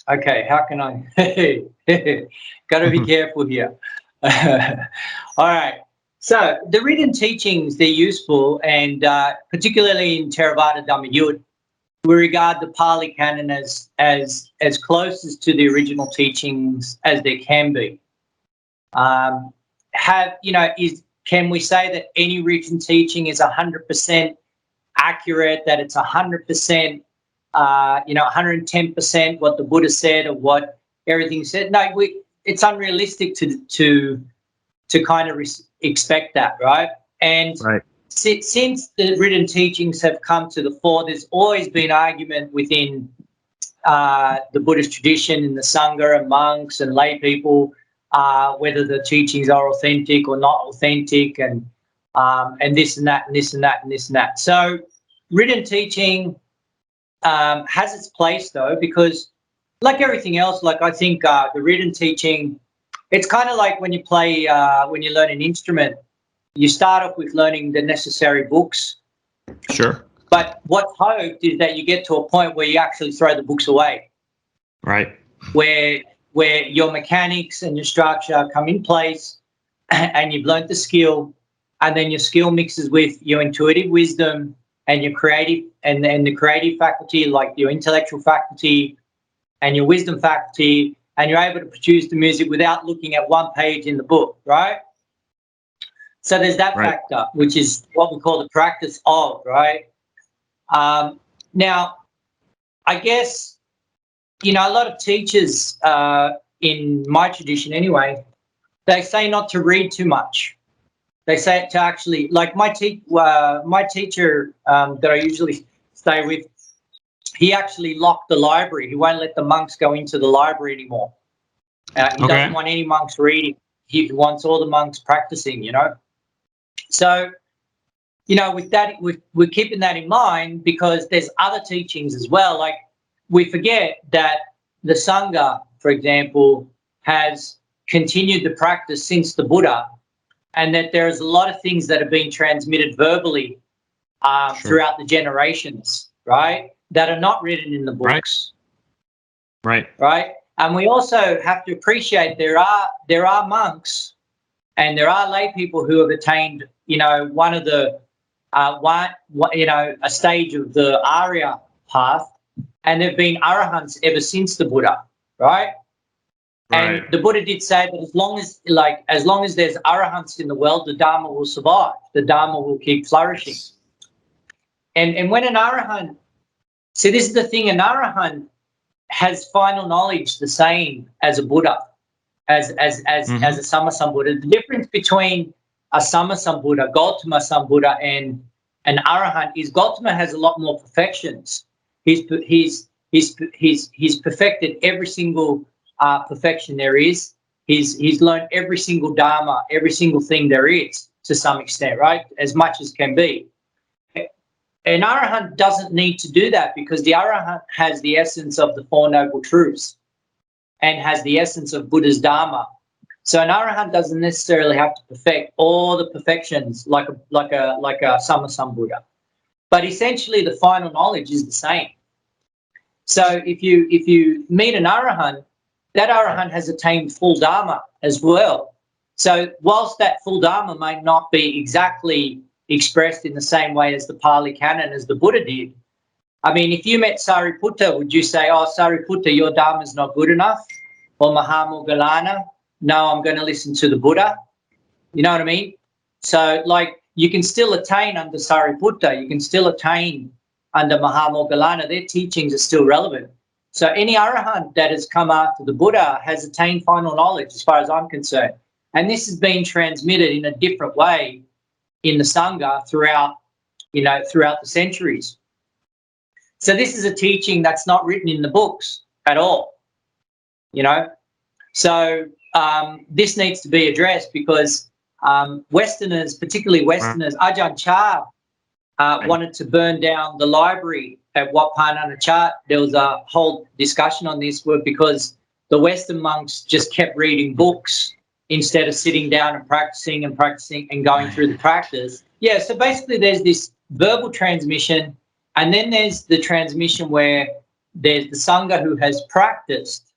Okay, how can I? Got to be careful here. All right. So the written teachings, they're useful, and particularly in Theravada Dhammayut, we regard the Pali Canon as closest to the original teachings as there can be. Can we say that any written teaching is 100% accurate? That it's 100%, 110% what the Buddha said or what everything said? No, it's unrealistic to kind of expect that, right? And Right. Since the written teachings have come to the fore, there's always been argument within the Buddhist tradition, in the Sangha and monks and lay people, whether the teachings are authentic or not authentic, and this and that and this and that and this and that. So written teaching has its place, though, because like everything else, like I think the written teaching, it's kind of like when you play, when you learn an instrument, you start off with learning the necessary books. Sure. But what's hoped is that you get to a point where you actually throw the books away. Right. Where your mechanics and your structure come in place and you've learned the skill, and then your skill mixes with your intuitive wisdom and your creative and the creative faculty, like your intellectual faculty and your wisdom faculty, and you're able to produce the music without looking at one page in the book, right? So there's that factor, which is what we call the practice of, right? Now, I guess, a lot of teachers in my tradition anyway, they say not to read too much. They say to actually, like my teacher that I usually stay with, he actually locked the library. He won't let the monks go into the library anymore. He doesn't want any monks reading. He wants all the monks practicing, So, with that, we're keeping that in mind because there's other teachings as well. Like, we forget that the Sangha, for example, has continued the practice since the Buddha, and that there's a lot of things that are being transmitted verbally throughout the generations, right, that are not written in the books. Right. And we also have to appreciate there are monks and there are lay people who have attained, one of the a stage of the Arya path, and they've been arahants ever since the Buddha, right? And the Buddha did say that as long as there's arahants in the world, the Dharma will survive. The Dharma will keep flourishing. And when an arahant, see, this is the thing, an arahant has final knowledge the same as a Buddha, as a Sammasambuddha. The difference between a Sammasambuddha, Gautama Sambuddha, and an arahant is Gautama has a lot more perfections. He's perfected every single perfection there is. He's learned every single dharma, every single thing there is to some extent, right? As much as can be. An arahant doesn't need to do that because the arahant has the essence of the Four Noble Truths and has the essence of Buddha's dharma. So an arahant doesn't necessarily have to perfect all the perfections like a Sammasambuddha. But essentially the final knowledge is the same. So if you meet an arahant, that arahant has attained full dharma as well. So whilst that full dharma might not be exactly expressed in the same way as the Pali Canon as the Buddha did, I mean, if you met Sariputta, would you say, "Oh, Sariputta, your dharma is not good enough"? Or Mahamoggallana, "No, I'm going to listen to the Buddha"? You know what I mean? So, like, you can still attain under Sariputta, you can still attain under Mahamoggallana. Their teachings are still relevant. So any arahant that has come after the Buddha has attained final knowledge as far as I'm concerned. And this has been transmitted in a different way in the Sangha throughout the centuries. So this is a teaching that's not written in the books at all, So this needs to be addressed because Westerners, particularly Westerners, Ajahn Chah wanted to burn down the library at Wat Pah Nanachat. There was a whole discussion on this because the Western monks just kept reading books instead of sitting down and practicing and going through the practice. Yeah, so basically there's this verbal transmission, and then there's the transmission where there's the Sangha who has practiced